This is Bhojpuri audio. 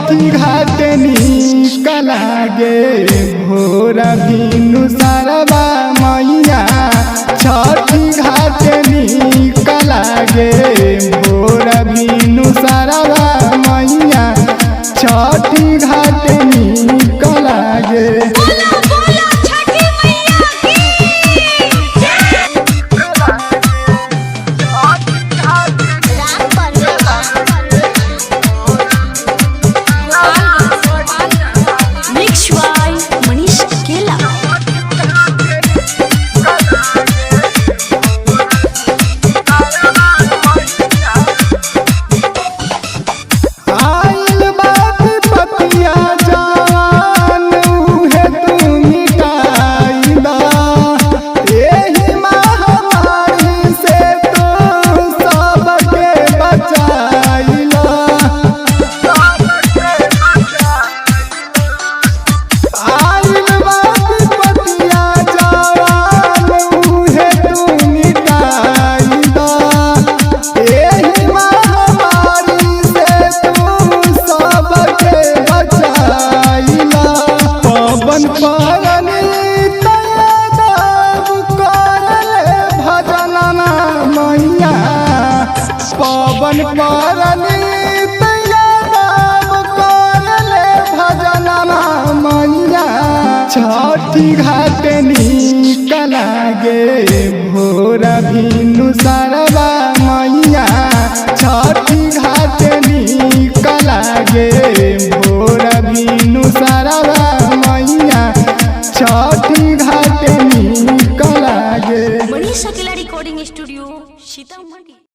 छठी घाट नीक लागे भोर भिनु सारवा मैया। छठी घाट नीक लागे भोर भिनु सारवा मैया। छठी घाट नीक लागे। पवन परनी भजनमा मैया। छठी घाट नीक लागे भोर भिनु सारवा मैया। छठी घाट नीक लागे भोर भिनु सारवा मैया। छठी घाट नीक लागे। मनीष अकेला रिकॉर्डिंग स्टूडियो सीतामढ़ी।